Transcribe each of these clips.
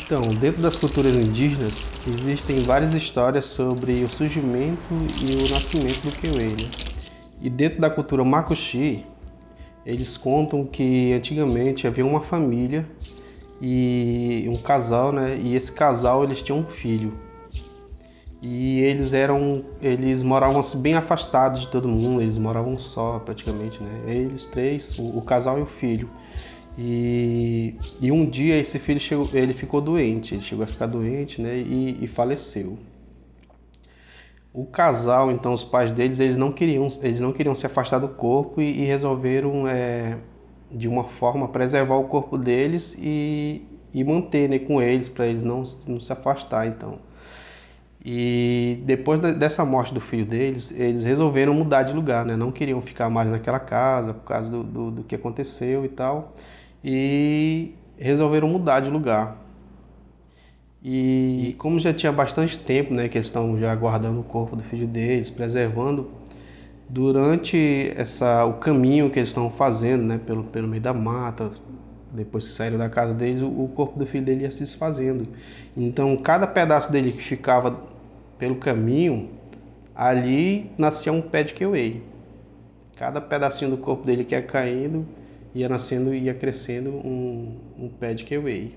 Então, dentro das culturas indígenas, existem várias histórias sobre o surgimento e o nascimento do Kiwei, né? E dentro da cultura Makuxi, eles contam que antigamente havia uma família e um casal, né? E esse casal eles tinham um filho. E eles moravam assim, bem afastados de todo mundo, eles moravam só praticamente, né? Eles três, o casal e o filho. E um dia esse filho ele ficou doente, ele chegou a ficar doente, né? E faleceu. O casal, então, os pais deles, eles não queriam se afastar do corpo e resolveram, de uma forma, preservar o corpo deles e manter, né, com eles, para eles não se afastar, então. E depois dessa morte do filho deles, eles resolveram mudar de lugar, né? Não queriam ficar mais naquela casa por causa do que aconteceu e tal. E resolveram mudar de lugar. E como já tinha bastante tempo, né, que eles estão já guardando o corpo do filho deles, preservando, durante o caminho que eles estão fazendo, né, pelo meio da mata, depois que saíram da casa deles, o corpo do filho dele ia se desfazendo. Então, cada pedaço dele que ficava pelo caminho, ali nascia um pé de kiwi. Cada pedacinho do corpo dele que ia caindo, ia nascendo e ia crescendo um pé de kiwi.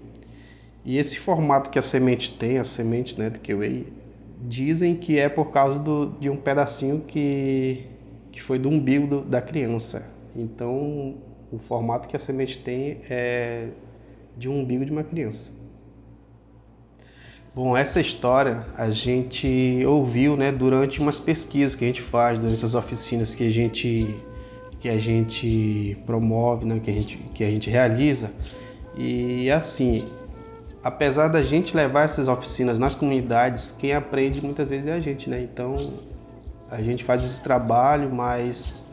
E esse formato que a semente tem, a semente, né, do kiwi, dizem que é por causa de um pedacinho que foi do umbigo da criança. Então, o formato que a semente tem é de um umbigo de uma criança. Bom, essa história a gente ouviu, né, durante umas pesquisas que a gente faz, durante essas oficinas que a gente promove, né, que a gente realiza. E assim, apesar da gente levar essas oficinas nas comunidades, quem aprende muitas vezes é a gente, né? Então, a gente faz esse trabalho, mas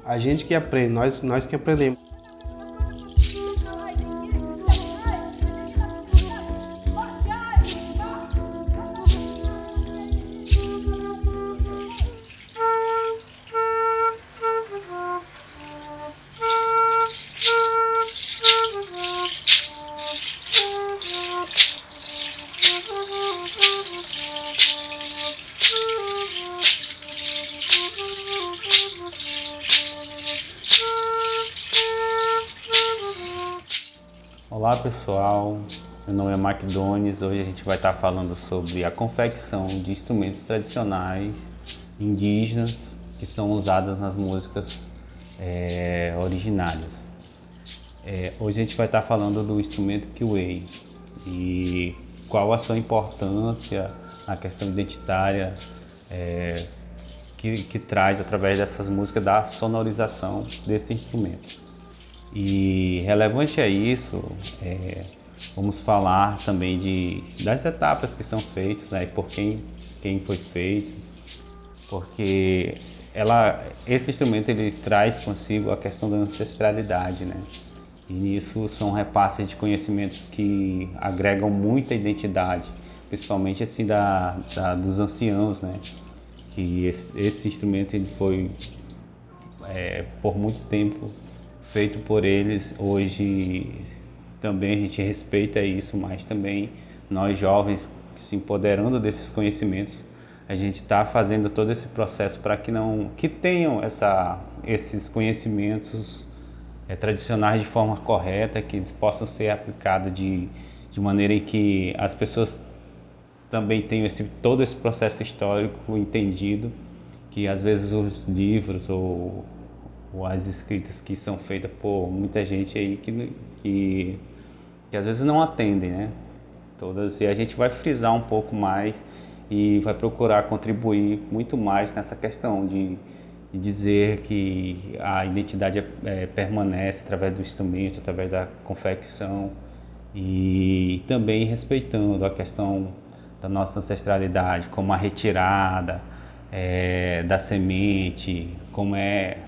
a gente que aprende, nós que aprendemos. Olá pessoal, meu nome é Mark Dones. Hoje a gente vai estar falando sobre a confecção de instrumentos tradicionais indígenas que são usados nas músicas originárias. Hoje a gente vai estar falando do instrumento kiwei e qual a sua importância na questão identitária que traz através dessas músicas da sonorização desse instrumento. E relevante a isso, vamos falar também das etapas que são feitas, né, por quem foi feito, porque esse instrumento ele traz consigo a questão da ancestralidade, né? E nisso são repasses de conhecimentos que agregam muita identidade, principalmente assim dos anciãos, né? Que esse instrumento ele foi por muito tempo feito por eles. Hoje também a gente respeita isso, mas também nós jovens se empoderando desses conhecimentos, a gente está fazendo todo esse processo para que tenham esses conhecimentos tradicionais de forma correta, que eles possam ser aplicados de maneira em que as pessoas também tenham todo esse processo histórico entendido, que às vezes os livros ou as escritas que são feitas por muita gente aí que às vezes não atendem, né? Todas, e a gente vai frisar um pouco mais e vai procurar contribuir muito mais nessa questão de dizer que a identidade permanece através do instrumento, através da confecção e também respeitando a questão da nossa ancestralidade, como a retirada da semente, como é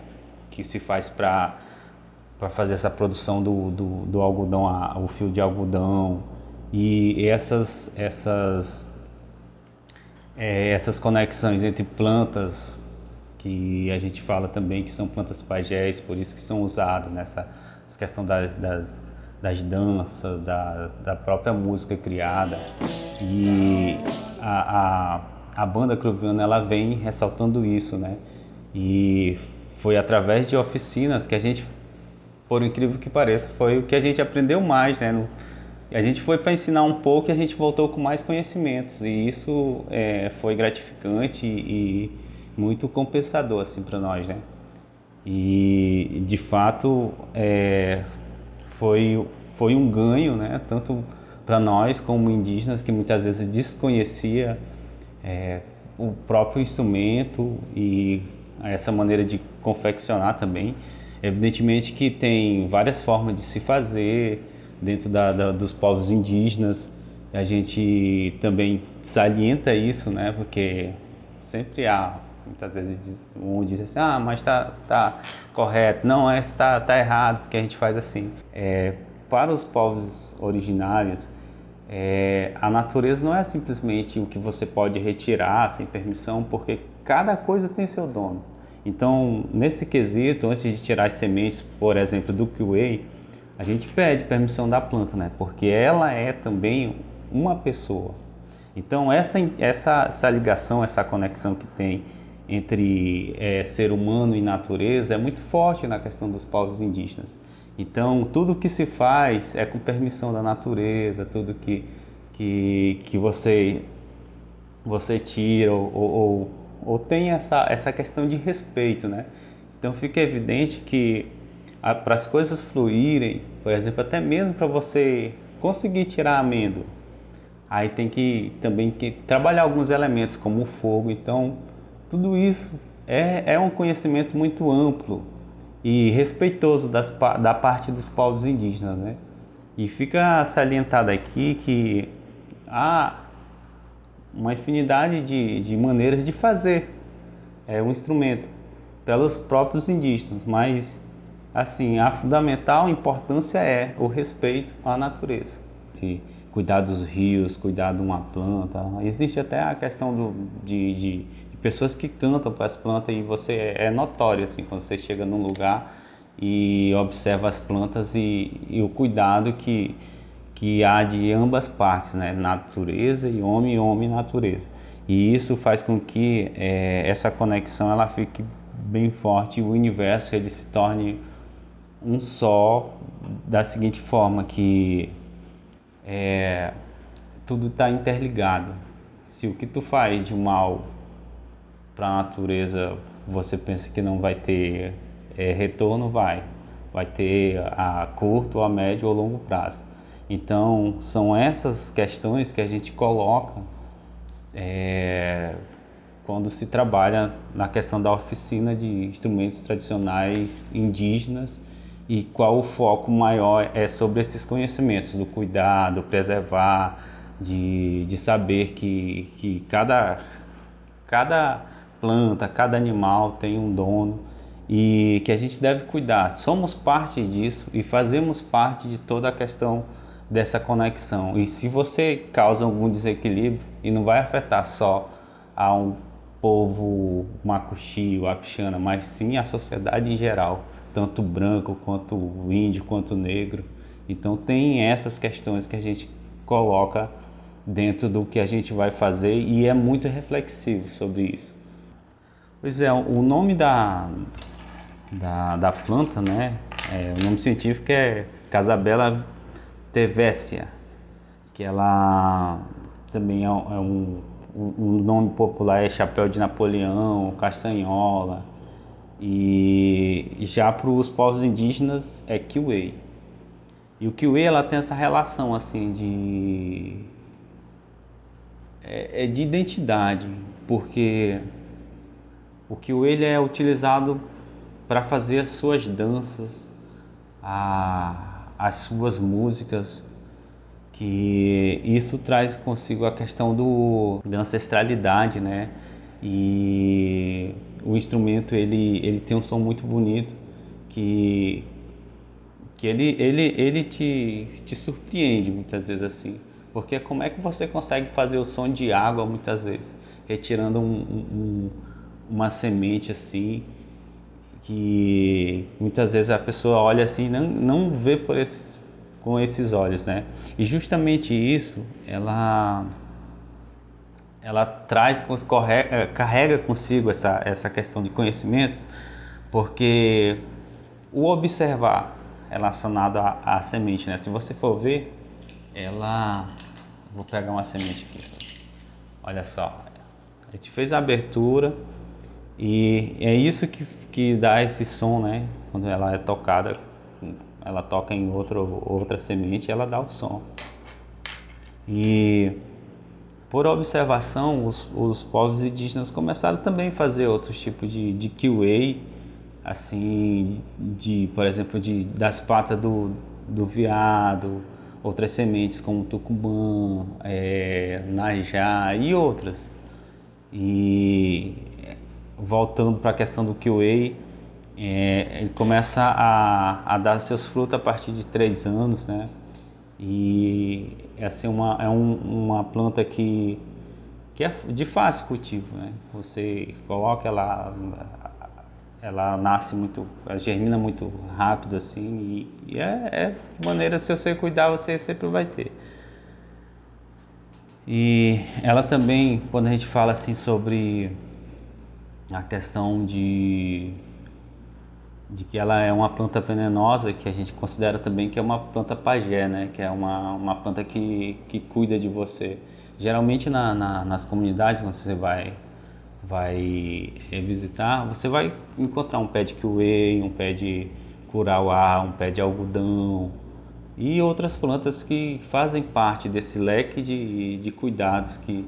que se faz para fazer essa produção do algodão, o fio de algodão e essas conexões entre plantas que a gente fala também que são plantas pajés, por isso que são usadas nessa questão das danças, da própria música criada. E a banda Cruviana, ela vem ressaltando isso, né? E foi através de oficinas que a gente, por incrível que pareça, foi o que a gente aprendeu mais, né? A gente foi para ensinar um pouco e a gente voltou com mais conhecimentos, e isso foi gratificante e muito compensador assim para nós, né? E de fato foi, foi um ganho, né? Tanto para nós como indígenas que muitas vezes desconhecia o próprio instrumento e essa maneira de confeccionar também. Evidentemente que tem várias formas de se fazer dentro dos povos indígenas. A gente também salienta isso, né? Porque sempre há, muitas vezes um diz assim, mas tá correto, não, tá errado, porque a gente faz assim. Para os povos originários, a natureza não é simplesmente o que você pode retirar sem permissão, porque cada coisa tem seu dono. Então, nesse quesito, antes de tirar as sementes, por exemplo, do kiwi, a gente pede permissão da planta, né? Porque ela é também uma pessoa. Então, essa ligação, essa conexão que tem entre ser humano e natureza é muito forte na questão dos povos indígenas. Então, tudo que se faz é com permissão da natureza, tudo que você tira ou tem essa questão de respeito, né? Então, fica evidente que para as coisas fluírem, por exemplo, até mesmo para você conseguir tirar amêndoa, aí tem que também trabalhar alguns elementos como o fogo. Então, tudo isso é um conhecimento muito amplo e respeitoso da parte dos povos indígenas, né? E fica salientado aqui que há uma infinidade de maneiras de fazer um instrumento pelos próprios indígenas, mas assim, a fundamental importância é o respeito à natureza. Cuidar dos rios, cuidar de uma planta. Existe até a questão de pessoas que cantam para as plantas, e você é notório assim, quando você chega num lugar e observa as plantas e o cuidado que há de ambas partes, né? Natureza e homem e natureza. E isso faz com que essa conexão ela fique bem forte, e o universo ele se torne um só, da seguinte forma que tudo está interligado. Se o que tu faz de mal para a natureza você pensa que não vai ter retorno, vai ter a curto, a médio ou longo prazo. Então são essas questões que a gente coloca quando se trabalha na questão da oficina de instrumentos tradicionais indígenas, e qual o foco maior é sobre esses conhecimentos do cuidado, preservar, de saber que cada planta, cada animal tem um dono e que a gente deve cuidar. Somos parte disso e fazemos parte de toda a questão dessa conexão. E se você causa algum desequilíbrio, e não vai afetar só a um povo macuxi ou apixana, mas sim a sociedade em geral, tanto branco quanto índio quanto negro. Então tem essas questões que a gente coloca dentro do que a gente vai fazer, e é muito reflexivo sobre isso. Pois é, o nome da planta, né? O nome científico é Casabella tevécia, que ela também um nome popular é chapéu de Napoleão, castanhola, e já para os povos indígenas é kiwi. E o kiwi ela tem essa relação assim de identidade, porque o kiwi ele é utilizado para fazer as suas danças, as suas músicas, que isso traz consigo a questão da ancestralidade, né? E o instrumento ele tem um som muito bonito que ele te surpreende muitas vezes assim, porque como é que você consegue fazer o som de água muitas vezes, retirando uma semente assim, que muitas vezes a pessoa olha assim e não vê com esses óleos, né? E justamente isso, ela traz, carrega consigo essa questão de conhecimentos, porque o observar relacionado à semente, né? Se você for ver, vou pegar uma semente aqui, olha só, a gente fez a abertura e é isso que dá esse som, né? Quando ela é tocada, ela toca em outra semente, ela dá o som. E por observação, os povos indígenas começaram também a fazer outros tipos de QA, assim, por exemplo, das patas do veado, outras sementes como tucumã, najá e outras. E voltando para a questão do QA, ele começa a dar seus frutos a partir de 3 anos, né? E essa uma planta que é de fácil cultivo, né? Você coloca ela nasce muito, ela germina muito rápido assim e de maneira, se você cuidar, você sempre vai ter. E ela também, quando a gente fala assim sobre a questão de que ela é uma planta venenosa, que a gente considera também que é uma planta pajé, né? Que é uma planta que cuida de você. Geralmente nas comunidades, quando você vai revisitar, você vai encontrar um pé de kiwi, um pé de curauá, um pé de algodão e outras plantas que fazem parte desse leque de cuidados que,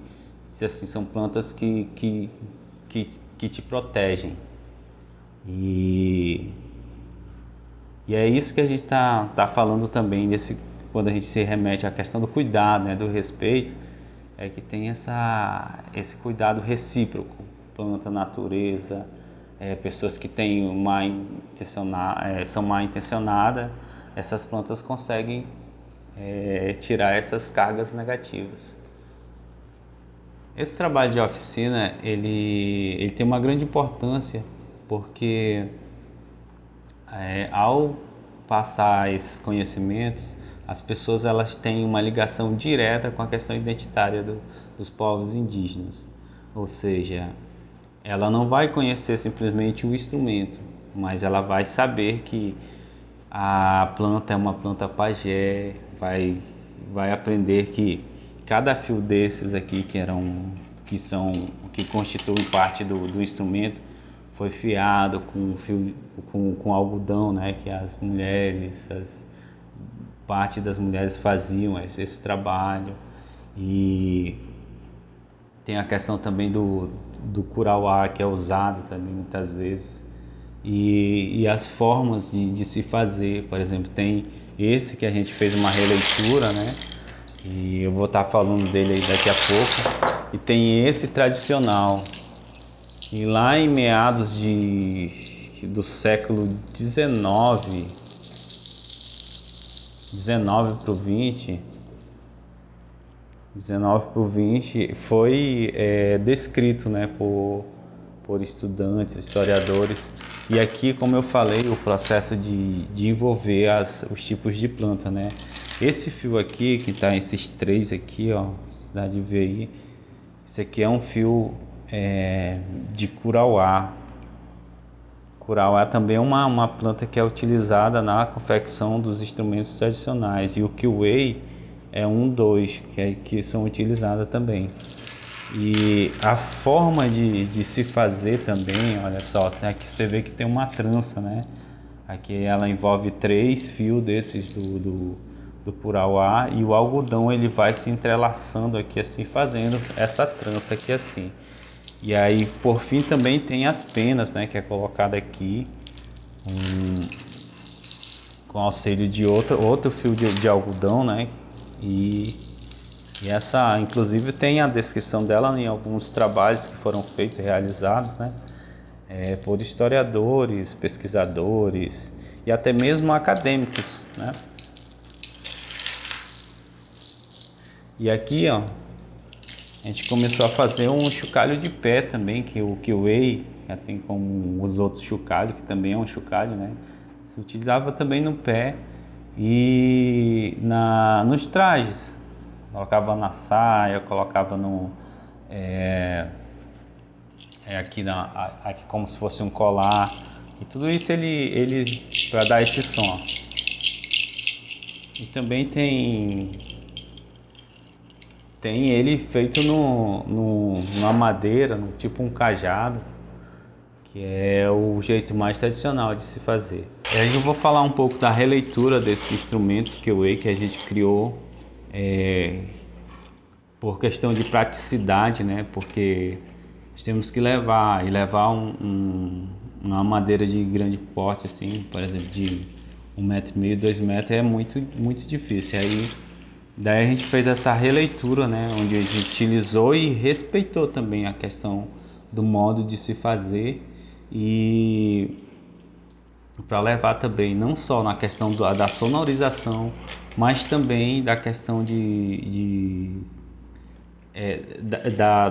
assim, são plantas que te protegem. E é isso que a gente tá falando também, quando a gente se remete à questão do cuidado, né, do respeito, é que tem esse cuidado recíproco, planta, natureza, pessoas que têm são mal intencionadas, essas plantas conseguem tirar essas cargas negativas. Esse trabalho de oficina, ele tem uma grande importância, porque ao passar esses conhecimentos, as pessoas elas têm uma ligação direta com a questão identitária dos povos indígenas. Ou seja, ela não vai conhecer simplesmente o instrumento, mas ela vai saber que a planta é uma planta pajé, vai aprender que cada fio desses aqui que constituem parte do instrumento foi fiado com algodão, né, que parte das mulheres faziam esse trabalho. E tem a questão também do curauá, que é usado também muitas vezes, e as formas de se fazer. Por exemplo, tem esse que a gente fez uma releitura, né, e eu vou estar falando dele aí daqui a pouco, e tem esse tradicional. E lá em meados do século XIX para o 20, 19 para o 20, foi descrito, né, por estudantes, historiadores. E aqui, como eu falei, o processo de envolver os tipos de planta, né? Esse fio aqui, que está esses 3 aqui, ó, você dá de ver aí, esse aqui é um fio de curauá. Curauá também é uma planta que é utilizada na confecção dos instrumentos tradicionais, e o kiwi é dois que são utilizadas também. E a forma de se fazer também, olha só, aqui você vê que tem uma trança, né? Aqui ela envolve 3 fios desses do curauá, e o algodão ele vai se entrelaçando aqui assim, fazendo essa trança aqui assim. E aí, por fim, também tem as penas, né, que é colocada aqui com auxílio de outro fio de algodão, né? E essa, inclusive, tem a descrição dela em alguns trabalhos que foram feitos, realizados, né, por historiadores, pesquisadores e até mesmo acadêmicos, né? E aqui, ó, a gente começou a fazer um chocalho de pé também, que o kiwi, assim como os outros chocalhos, que também é um chocalho, né, se utilizava também no pé. e nos trajes. Colocava na saia, colocava no aqui como se fosse um colar, e tudo isso ele para dar esse som. E também tem ele feito numa madeira, tipo um cajado, que é o jeito mais tradicional de se fazer. E aí eu vou falar um pouco da releitura desses instrumentos que a gente criou, por questão de praticidade, né? Porque nós temos que levar uma madeira de grande porte, assim, por exemplo, de 1,5 m, 2 metros, é muito, muito difícil. Daí a gente fez essa releitura, né? Onde a gente utilizou e respeitou também a questão do modo de se fazer, e para levar também não só na questão da sonorização, mas também da questão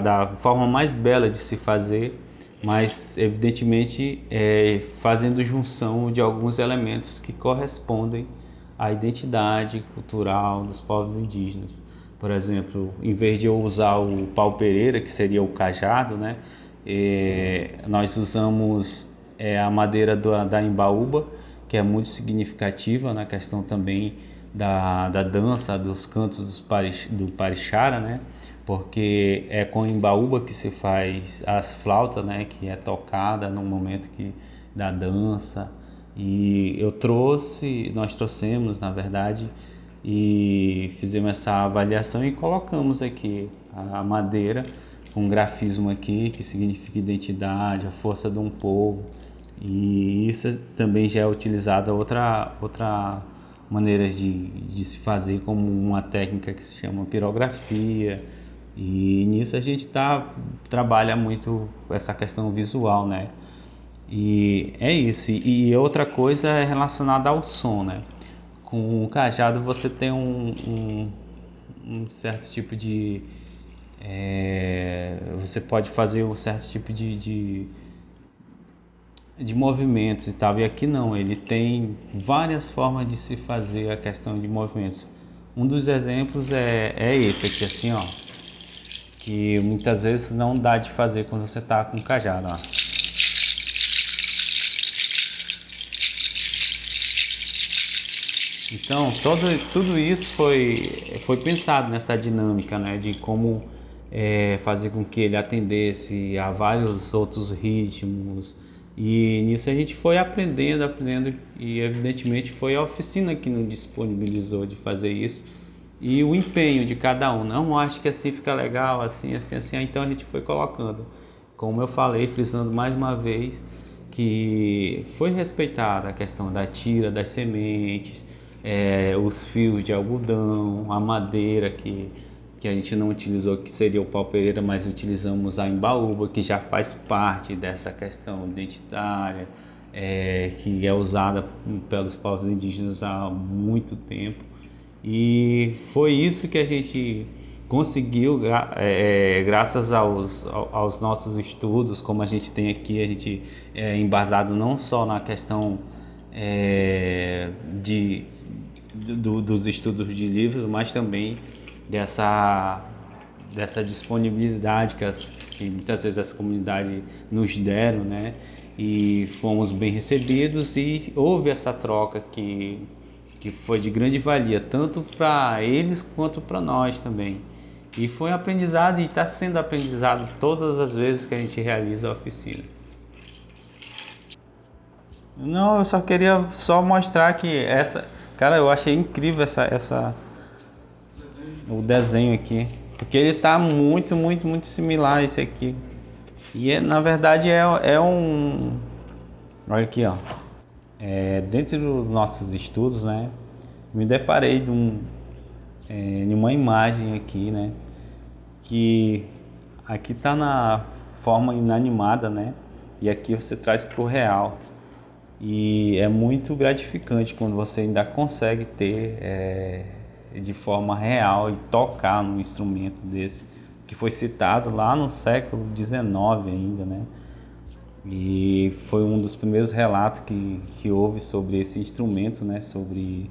da forma mais bela de se fazer, mas evidentemente fazendo junção de alguns elementos que correspondem à identidade cultural dos povos indígenas. Por exemplo, em vez de eu usar o pau-pereira, que seria o cajado, né, nós usamos a madeira da imbaúba, que é muito significativa na questão também da dança, dos cantos do parixara, né? Porque é com imbaúba que se faz as flautas, né? Que é tocada no momento da dança. E nós trouxemos, na verdade, e fizemos essa avaliação e colocamos aqui a madeira com um grafismo aqui que significa identidade, a força de um povo. E isso também já é utilizado outra maneira de se fazer, como uma técnica que se chama pirografia. E nisso a gente trabalha muito essa questão visual, né? E é isso. E outra coisa é relacionada ao som, né? Com o cajado você tem um certo tipo você pode fazer um certo tipo de movimentos e tal. E aqui não, ele tem várias formas de se fazer a questão de movimentos. Um dos exemplos é esse aqui, assim, ó, que muitas vezes não dá de fazer quando você tá com o cajado, ó. Então, tudo isso foi pensado nessa dinâmica, né, de como fazer com que ele atendesse a vários outros ritmos. E nisso a gente foi aprendendo, e evidentemente foi a oficina que nos disponibilizou de fazer isso. E o empenho de cada um, não, acho que assim fica legal, assim, assim, assim. Então a gente foi colocando, como eu falei, frisando mais uma vez, que foi respeitada a questão da tira das sementes, os fios de algodão, a madeira que a gente não utilizou, que seria o pau-pereira, mas utilizamos a imbaúba, que já faz parte dessa questão identitária, que é usada pelos povos indígenas há muito tempo. E foi isso que a gente conseguiu, graças aos nossos estudos, como a gente tem aqui, a gente é embasado não só na questão dos estudos de livros, mas também dessa disponibilidade que muitas vezes as comunidades nos deram, né? E fomos bem recebidos, e houve essa troca que foi de grande valia, tanto para eles quanto para nós também. E foi aprendizado, e está sendo aprendizado todas as vezes que a gente realiza a oficina. Não, eu só queria mostrar que cara, eu achei incrível o desenho aqui, porque ele tá muito, muito, muito similar a esse aqui. E na verdade olha aqui, ó. Dentro dos nossos estudos, né, me deparei de uma imagem aqui, né, que aqui tá na forma inanimada, né, e aqui você traz pro real. E é muito gratificante quando você ainda consegue ter de forma real e tocar num instrumento desse, que foi citado lá no século XIX ainda, né? E foi um dos primeiros relatos que houve sobre esse instrumento, né? Sobre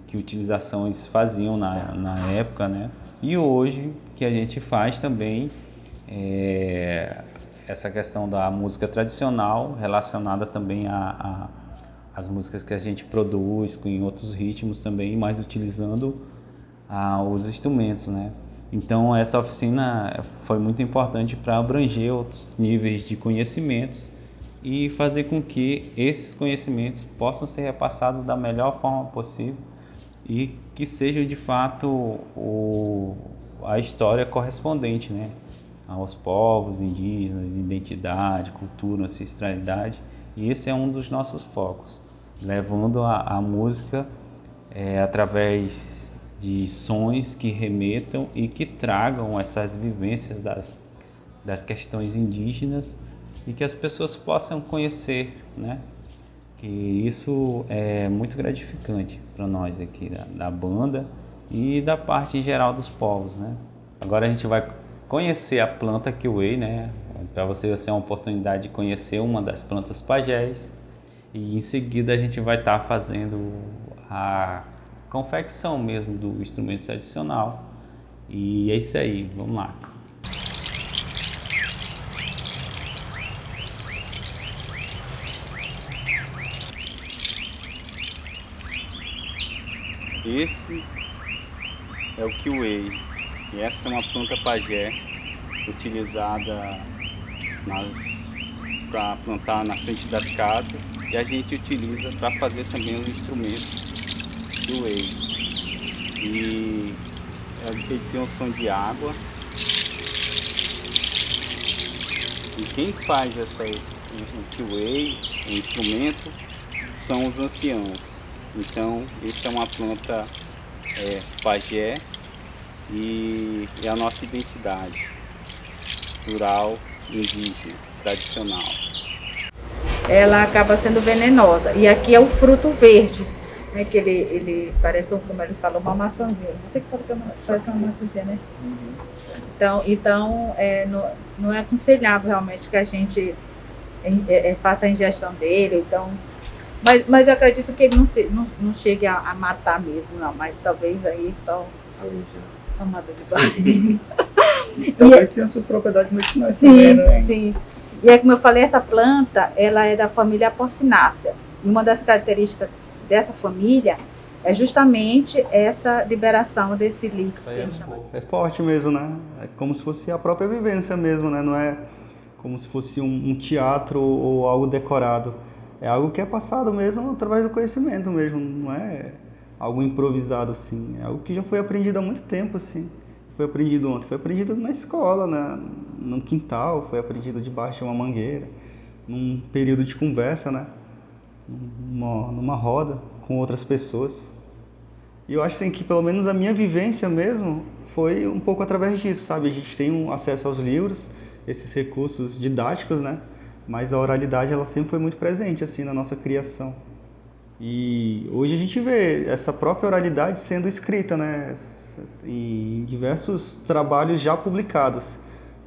que utilizações faziam na época, né? E hoje que a gente faz também essa questão da música tradicional relacionada também as músicas que a gente produz em outros ritmos também, mas utilizando os instrumentos, né? Então essa oficina foi muito importante para abranger outros níveis de conhecimentos e fazer com que esses conhecimentos possam ser repassados da melhor forma possível e que sejam de fato a história correspondente, né, aos povos indígenas, identidade, cultura, ancestralidade. E esse é um dos nossos focos, levando a música através de sons que remetam e que tragam essas vivências das questões indígenas e que as pessoas possam conhecer, né? Que isso é muito gratificante para nós aqui da banda e da parte em geral dos povos, né? Agora a gente vai conhecer a planta kiwi, né? Para você vai ser uma oportunidade de conhecer uma das plantas pajés e em seguida a gente vai estar fazendo a confecção mesmo do instrumento tradicional. E é isso aí, vamos lá. Esse é o kiwi, e essa é uma planta pajé utilizada para plantar na frente das casas, e a gente utiliza para fazer também os instrumentos kiwi. E ele tem um som de água, e quem faz o kiwi, o instrumento, são os anciãos. Então, essa é uma planta pajé e é a nossa identidade rural, indígena, tradicional. Ela acaba sendo venenosa. E aqui é o fruto verde, né, que ele parece, como ele falou, uma maçãzinha. Você que falou que parece uma maçãzinha, né? Então não é aconselhável realmente que a gente faça a ingestão dele. Então, mas eu acredito que ele não chegue a matar mesmo, não. Mas talvez aí só tomada de banho. Talvez tenha suas propriedades medicinais também, né? Sim. E é como eu falei, essa planta, ela é da família Apocinácea. E uma das características dessa família é justamente essa liberação desse líquido. É forte mesmo, né? É como se fosse a própria vivência mesmo, né? Não é como se fosse um teatro ou algo decorado. É algo que é passado mesmo através do conhecimento mesmo, não é algo improvisado assim. É algo que já foi aprendido há muito tempo assim. Foi aprendido ontem, foi aprendido na escola, no quintal, foi aprendido debaixo de uma mangueira, num período de conversa, né? Numa roda com outras pessoas. E eu acho assim, que pelo menos a minha vivência mesmo foi um pouco através disso, sabe? A gente tem um acesso aos livros, esses recursos didáticos, né? Mas a oralidade ela sempre foi muito presente assim na nossa criação. E hoje a gente vê essa própria oralidade sendo escrita, né? Em diversos trabalhos já publicados,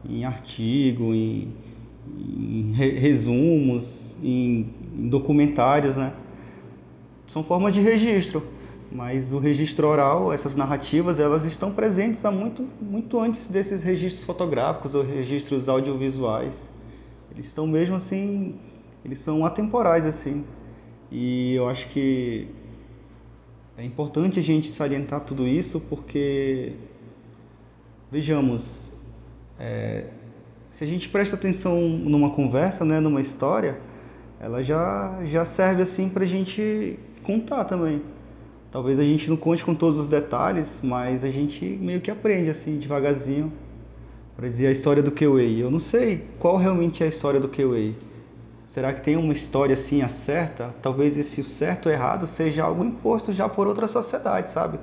em artigo, em resumos, em documentários, né? São formas de registro, mas o registro oral, essas narrativas, elas estão presentes há muito antes desses registros fotográficos ou registros audiovisuais. Eles estão mesmo assim, eles são atemporais assim. E eu acho que é importante a gente salientar tudo isso porque, vejamos, se a gente presta atenção numa conversa, né, numa história, ela já serve assim para a gente contar também. Talvez a gente não conte com todos os detalhes, mas a gente meio que aprende assim, devagarzinho. Para dizer a história do Kiwi. Eu não sei qual realmente é a história do Kiwi. Será que tem uma história assim a certa? Talvez esse certo ou errado seja algo imposto já por outra sociedade, sabe?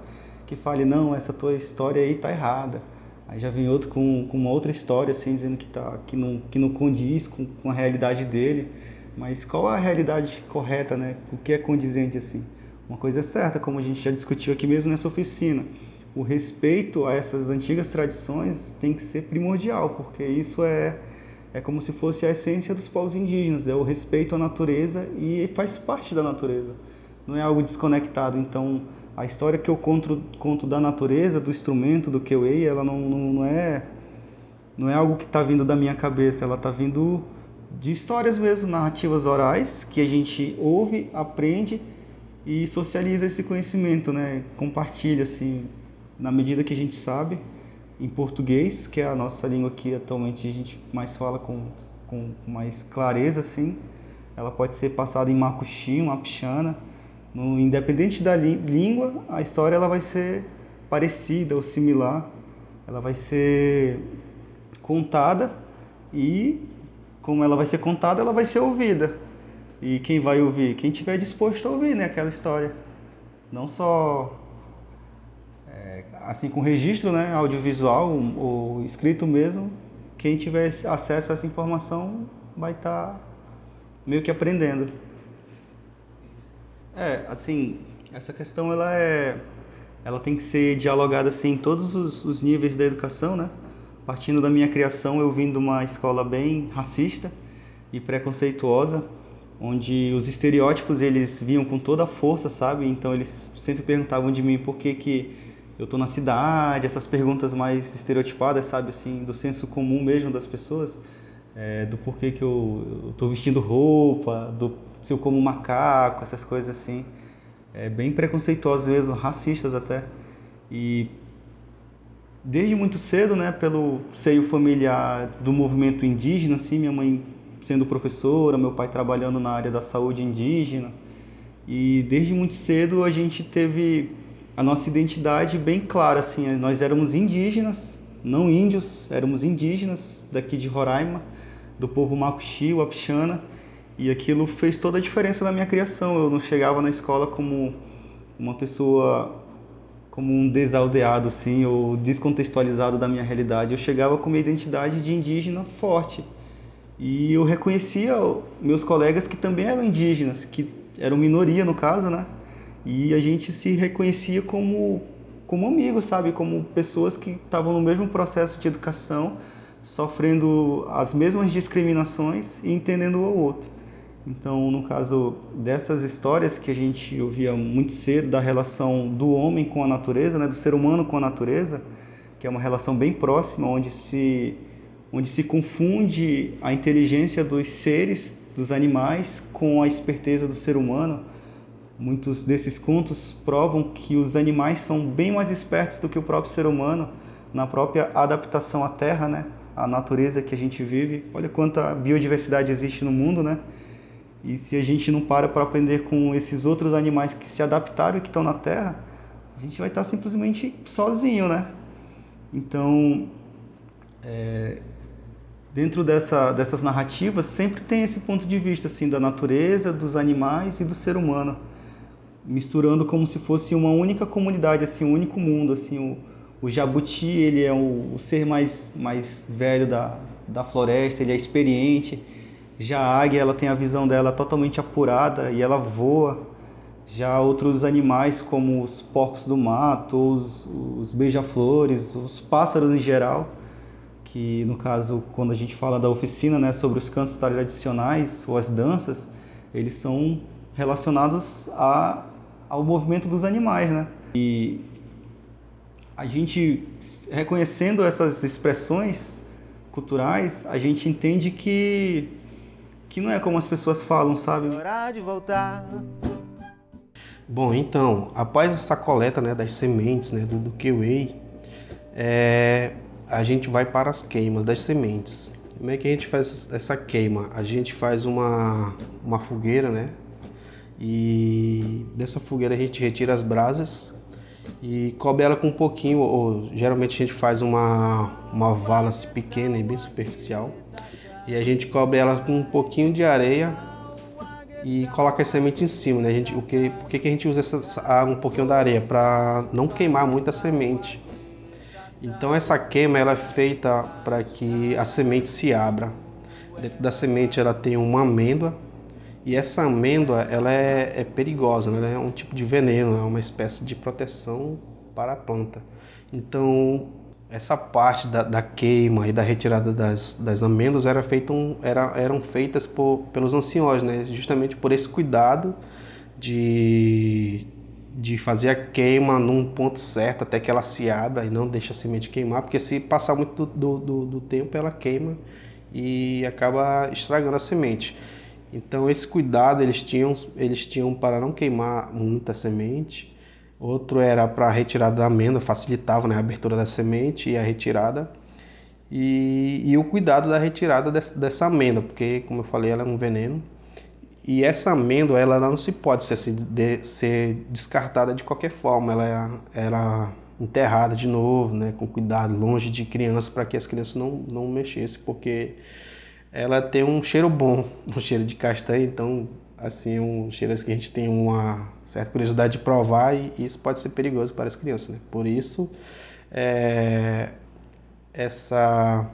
Que fale, não, essa tua história aí tá errada. Aí já vem outro com uma outra história assim, dizendo que não condiz com a realidade dele. Mas qual é a realidade correta, né? O que é condizente assim? Uma coisa é certa, como a gente já discutiu aqui mesmo nessa oficina. O respeito a essas antigas tradições tem que ser primordial, porque isso é como se fosse a essência dos povos indígenas, é o respeito à natureza e faz parte da natureza. não é algo desconectado. Então, a história que eu conto da natureza, do instrumento, do Kewei, ela não é algo que está vindo da minha cabeça, ela está vindo de histórias mesmo, narrativas orais, que a gente ouve, aprende e socializa esse conhecimento, né? Compartilha, assim, na medida que a gente sabe, em português, que é a nossa língua que atualmente a gente mais fala com mais clareza, assim. Ela pode ser passada em makushi, uma apixana. Independente da língua, a história ela vai ser parecida ou similar. Ela vai ser contada e, como ela vai ser contada, ela vai ser ouvida. E quem vai ouvir? Quem estiver disposto a ouvir, né, aquela história. Não só assim com registro, né, audiovisual ou escrito mesmo. Quem tiver acesso a essa informação vai estar meio que aprendendo. Assim, essa questão ela tem que ser dialogada assim em todos os níveis da educação, né? Partindo da minha criação, eu vim de uma escola bem racista e preconceituosa, onde os estereótipos eles vinham com toda a força, sabe? Então eles sempre perguntavam de mim por que eu tô na cidade, essas perguntas mais estereotipadas, sabe? Assim, do senso comum mesmo das pessoas, do porquê que eu tô vestindo roupa, se eu como macaco, essas coisas assim. Bem preconceituosos mesmo, racistas até. E desde muito cedo, né, pelo seio familiar do movimento indígena, assim, minha mãe sendo professora, meu pai trabalhando na área da saúde indígena, e desde muito cedo a gente teve a nossa identidade bem clara, assim, nós éramos indígenas, não índios, éramos indígenas daqui de Roraima, do povo makushi, o Apixana, e aquilo fez toda a diferença na minha criação. Eu não chegava na escola como uma pessoa, como um desaldeado, assim, ou descontextualizado da minha realidade. Eu chegava com uma identidade de indígena forte. E eu reconhecia meus colegas que também eram indígenas, que eram minoria no caso, né? E a gente se reconhecia como amigos, sabe? Como pessoas que estavam no mesmo processo de educação, sofrendo as mesmas discriminações e entendendo o outro. Então, no caso dessas histórias que a gente ouvia muito cedo da relação do homem com a natureza, né, do ser humano com a natureza, que é uma relação bem próxima, onde se confunde a inteligência dos seres, dos animais, com a esperteza do ser humano. Muitos desses contos provam que os animais são bem mais espertos do que o próprio ser humano na própria adaptação à terra, né, à natureza que a gente vive. Olha quanta biodiversidade existe no mundo, né? E se a gente não para aprender com esses outros animais que se adaptaram e que estão na Terra, a gente vai estar simplesmente sozinho, né? Então, dentro dessas narrativas, sempre tem esse ponto de vista, assim, da natureza, dos animais e do ser humano, misturando como se fosse uma única comunidade, assim, um único mundo, assim. O jabuti, ele é o ser mais velho da floresta, ele é experiente. Já a águia, ela tem a visão dela totalmente apurada e ela voa. Já outros animais, como os porcos do mato, os beija-flores, os pássaros em geral, que no caso, quando a gente fala da oficina, né, sobre os cantos tradicionais ou as danças, eles são relacionados ao movimento dos animais, né? E a gente, reconhecendo essas expressões culturais, a gente entende que não é como as pessoas falam, sabe? Hora de voltar. Bom, então, após essa coleta, né, das sementes, né, do Kewei, a gente vai para as queimas das sementes. Como é que a gente faz essa queima? A gente faz uma fogueira, né? E dessa fogueira a gente retira as brasas e cobre ela com um pouquinho, ou geralmente a gente faz uma vala assim, pequena e bem superficial. E a gente cobre ela com um pouquinho de areia e coloca a semente em cima, né? Por que a gente usa um pouquinho da areia? Para não queimar muito a semente. Então essa queima ela é feita para que a semente se abra. Dentro da semente ela tem uma amêndoa e essa amêndoa ela é perigosa, né? Ela é um tipo de veneno, é uma espécie de proteção para a planta. Então essa parte da queima e da retirada das amêndoas eram feitas pelos anciões, né? Justamente por esse cuidado de, de fazer a queima num ponto certo até que ela se abra e não deixa a semente queimar, porque se passar muito do tempo ela queima e acaba estragando a semente. Então esse cuidado eles tinham para não queimar muita semente. Outro era para a retirada da amêndoa, facilitava, né, a abertura da semente e a retirada. E o cuidado da retirada dessa amêndoa, porque, como eu falei, ela é um veneno. E essa amêndoa, ela não se pode ser descartada de qualquer forma. Ela era enterrada de novo, né, com cuidado, longe de criança, para que as crianças não mexessem, porque ela tem um cheiro bom, um cheiro de castanha, então, assim, um cheiro que a gente tem uma certa curiosidade de provar e isso pode ser perigoso para as crianças, né? Por isso, é, essa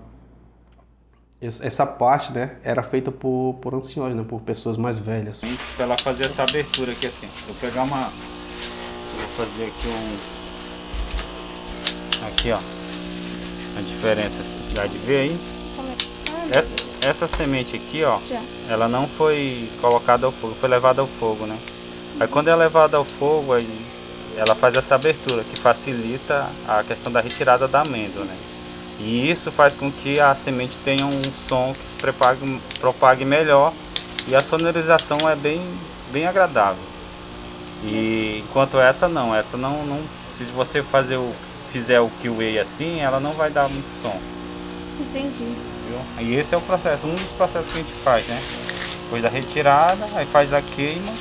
essa parte, né, era feita por anciões, né, por pessoas mais velhas. Para ela fazer essa abertura aqui assim. Eu vou pegar uma... Vou fazer aqui aqui, ó. A diferença, dá de ver aí? Essa semente aqui, ó, ela não foi colocada ao fogo, foi levada ao fogo, né? Aí quando é levada ao fogo, aí ela faz essa abertura, que facilita a questão da retirada da amêndoa, né? E isso faz com que a semente tenha um som que se propague melhor e a sonorização é bem agradável. E enquanto essa não, se você fizer o kiwi assim, ela não vai dar muito som. Entendi. E esse é o processo, um dos processos que a gente faz, né? Depois da retirada, aí faz a queima,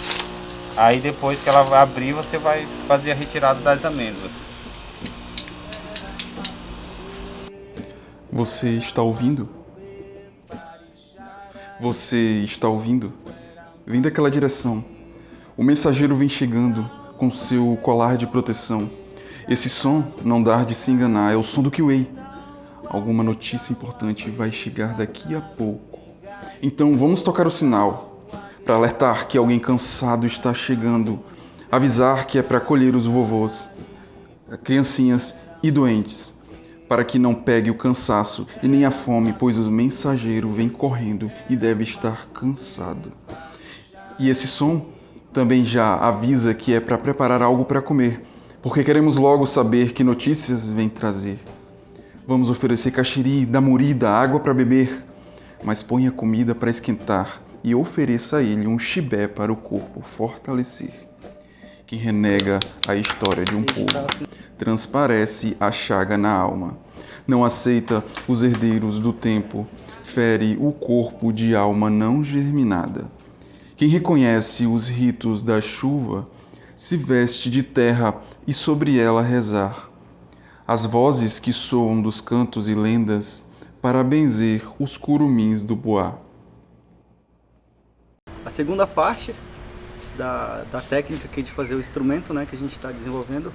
aí depois que ela vai abrir, você vai fazer a retirada das amêndoas. Você está ouvindo? Você está ouvindo? Vem daquela direção. O mensageiro vem chegando com seu colar de proteção. Esse som não dá de se enganar, é o som do Kiwi. Alguma notícia importante vai chegar daqui a pouco. Então vamos tocar o sinal para alertar que alguém cansado está chegando, avisar que é para acolher os vovôs, criancinhas e doentes, para que não pegue o cansaço e nem a fome, pois o mensageiro vem correndo e deve estar cansado. E esse som também já avisa que é para preparar algo para comer, porque queremos logo saber que notícias vem trazer. Vamos oferecer caxiri, damurida, água para beber, mas ponha comida para esquentar e ofereça a ele um chibé para o corpo fortalecer. Quem renega a história de um povo transparece a chaga na alma. Não aceita os herdeiros do tempo, fere o corpo de alma não germinada. Quem reconhece os ritos da chuva se veste de terra e sobre ela rezar. As vozes que soam dos cantos e lendas para benzer os curumins do Boá. A segunda parte da técnica aqui de fazer o instrumento, né, que a gente está desenvolvendo.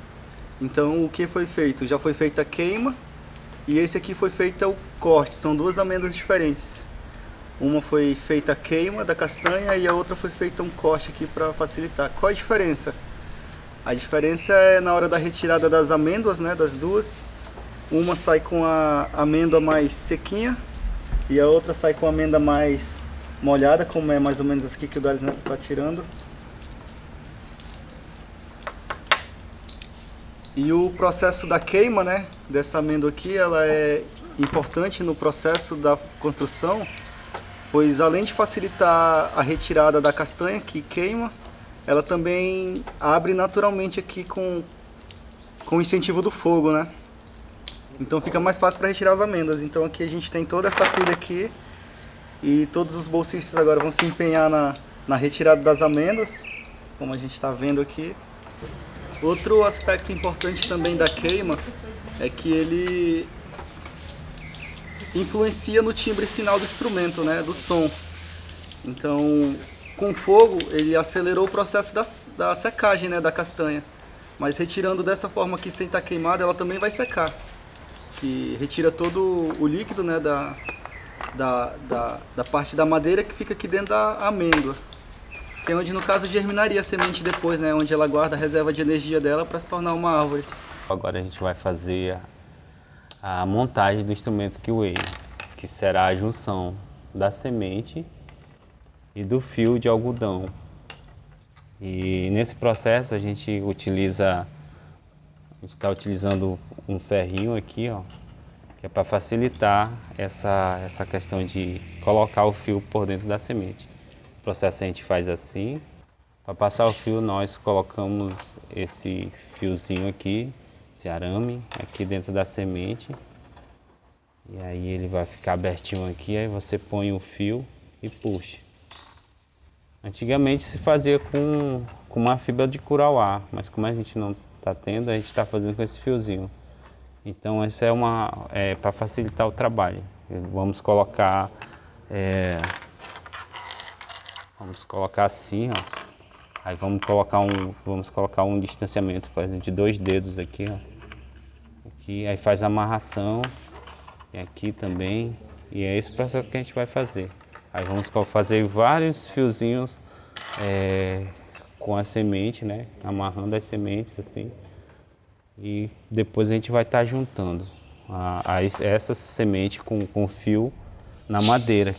Então o que foi feito? Já foi feita a queima e esse aqui foi feito o corte. São duas amêndoas diferentes. Uma foi feita a queima da castanha e a outra foi feita um corte aqui para facilitar. Qual a diferença? A diferença é na hora da retirada das amêndoas, né, das duas. Uma sai com a amêndoa mais sequinha e a outra sai com a amêndoa mais molhada, como é mais ou menos aqui que o Darius Neto está tirando. E o processo da queima, né, dessa amêndoa aqui, ela é importante no processo da construção, pois além de facilitar a retirada da castanha que queima, ela também abre naturalmente aqui com o incentivo do fogo, né? Então fica mais fácil para retirar as amêndoas. Então aqui a gente tem toda essa pilha aqui e todos os bolsistas agora vão se empenhar na retirada das amêndoas, como a gente está vendo aqui. Outro aspecto importante também da queima é que ele influencia no timbre final do instrumento, né, do som. Então, com fogo, ele acelerou o processo da secagem, né, da castanha. Mas retirando dessa forma aqui, sem estar queimada, ela também vai secar. Que retira todo o líquido, né, da parte da madeira que fica aqui dentro da amêndoa. Que é onde, no caso, germinaria a semente depois, né, onde ela guarda a reserva de energia dela para se tornar uma árvore. Agora a gente vai fazer a montagem do instrumento Kiwi, que será a junção da semente e do fio de algodão. E nesse processo a gente está utilizando um ferrinho aqui, ó, que é para facilitar essa questão de colocar o fio por dentro da semente. O processo a gente faz assim. Para passar o fio, nós colocamos esse fiozinho aqui, esse arame, aqui dentro da semente. E aí ele vai ficar abertinho aqui, aí você põe o fio e puxa. Antigamente se fazia com uma fibra de curauá, mas como a gente não está tendo, a gente está fazendo com esse fiozinho. Então essa é para facilitar o trabalho. Vamos colocar assim, ó. Aí vamos colocar um distanciamento, por exemplo, de 2 dedos aqui, ó. Aqui, aí faz a amarração, e aqui também, e é esse processo que a gente vai fazer. Aí vamos fazer vários fiozinhos com a semente, né? Amarrando as sementes assim. E depois a gente vai estar juntando essa semente com fio na madeira.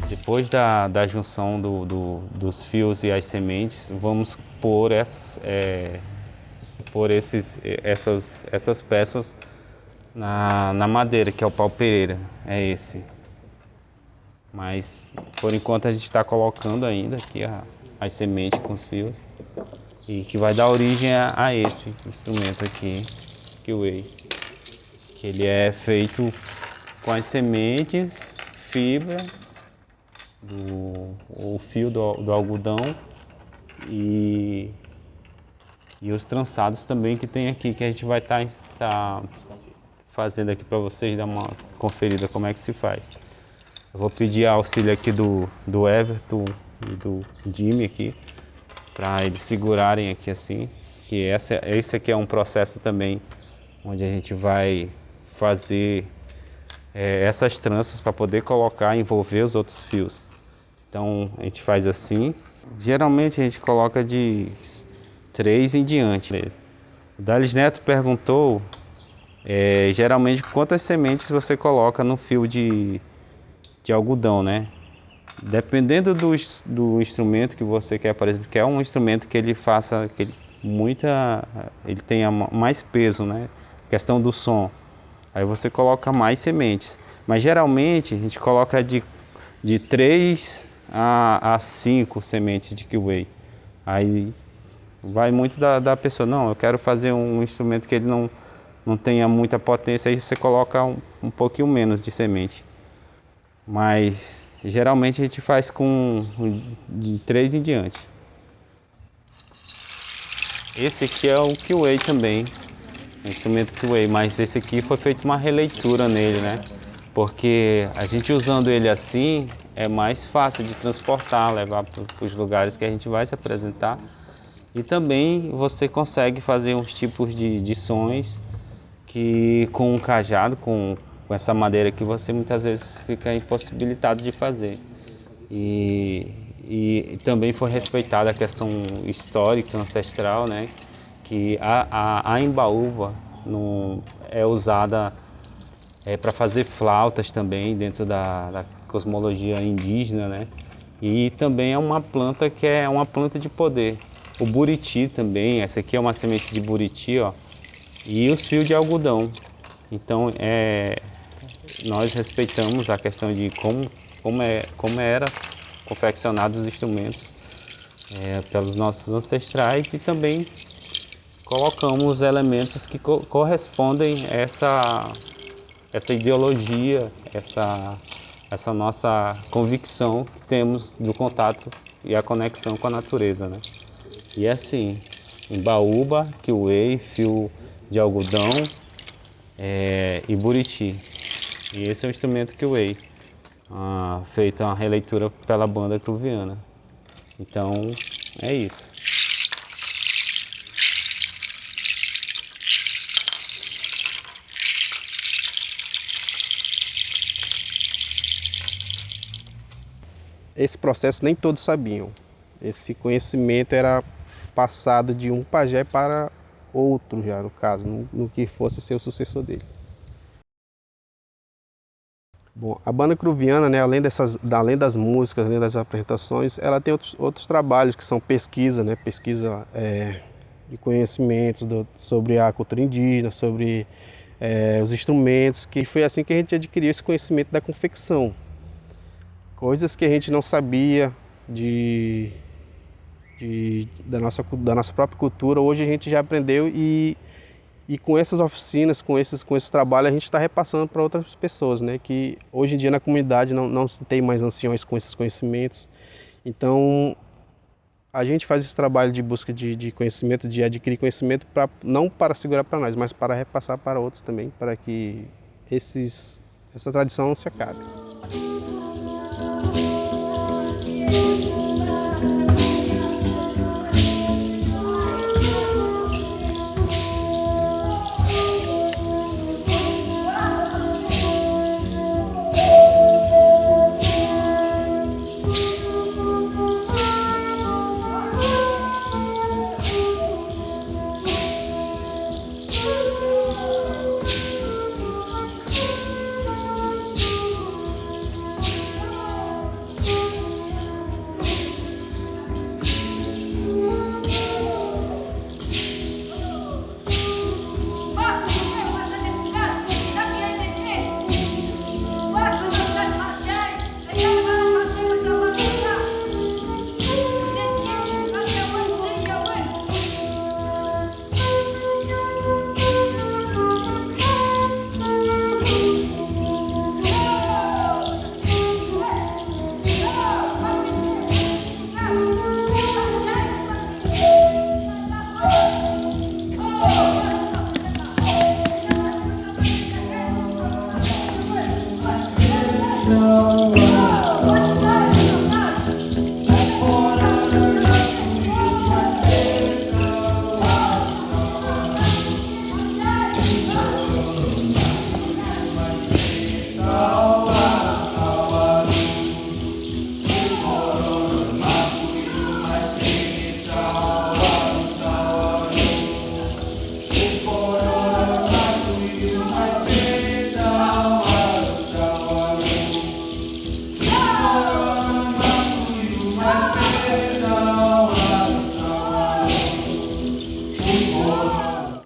Depois da junção dos fios e as sementes, vamos pôr essas peças na madeira, que é o pau-pereira, é esse. Mas por enquanto a gente está colocando ainda aqui as sementes com os fios, e que vai dar origem a esse instrumento aqui, Kiway, que ele é feito com as sementes, fibra, o fio do algodão e os trançados também que tem aqui, que a gente vai estar fazendo aqui para vocês dar uma conferida como é que se faz. Eu vou pedir auxílio aqui do Everton e do Jimmy aqui, para eles segurarem aqui assim, que esse aqui é um processo também onde a gente vai fazer essas tranças para poder colocar e envolver os outros fios. Então a gente faz assim. Geralmente a gente coloca de 3 em diante. O Dales Neto perguntou geralmente quantas sementes você coloca no fio de algodão, né? Dependendo do instrumento que você quer, por exemplo, que é um instrumento que ele faça ele tenha mais peso, né? Questão do som. Aí você coloca mais sementes. Mas geralmente a gente coloca de 3 a 5 sementes de Kiway. Aí vai muito da pessoa. Não, eu quero fazer um instrumento que ele não tenha muita potência, aí você coloca um pouquinho menos de semente. Mas geralmente a gente faz de 3 em diante. Esse aqui é o Kiway também, o instrumento Kiway, mas esse aqui foi feita uma releitura nele, né? Porque a gente usando ele assim é mais fácil de transportar, levar para os lugares que a gente vai se apresentar. E também você consegue fazer uns tipos de sons que com um cajado, com essa madeira que você muitas vezes fica impossibilitado de fazer. E também foi respeitada a questão histórica, ancestral, né? Que a embaúba é usada para fazer flautas também dentro da cosmologia indígena, né? E também é uma planta que é uma planta de poder. O buriti também, essa aqui é uma semente de buriti, ó, e os fios de algodão. Então nós respeitamos a questão de como era confeccionados os instrumentos pelos nossos ancestrais, e também colocamos elementos que correspondem a essa ideologia, essa nossa convicção que temos do contato e a conexão com a natureza, né? E assim, embaúba, Kiway, fio de algodão e buriti. E esse é o instrumento Kiway, feito uma releitura pela banda Cruviana. Então, é isso. esse processo nem todos sabiam. Esse conhecimento era passado de um pajé para outro já, no caso, no que fosse ser o sucessor dele. Bom, a banda Cruviana, né, além das músicas, além das apresentações, ela tem outros trabalhos que são pesquisa, né, pesquisa de conhecimentos sobre a cultura indígena, sobre os instrumentos, que foi assim que a gente adquiriu esse conhecimento da confecção. Coisas que a gente não sabia da nossa própria cultura, hoje a gente já aprendeu e com essas oficinas, com esses trabalhos, a gente está repassando para outras pessoas, né? Que hoje em dia na comunidade não se tem mais anciões com esses conhecimentos. Então, a gente faz esse trabalho de busca de conhecimento, de adquirir conhecimento, não para segurar para nós, mas para repassar para outros também, para que essa tradição não se acabe.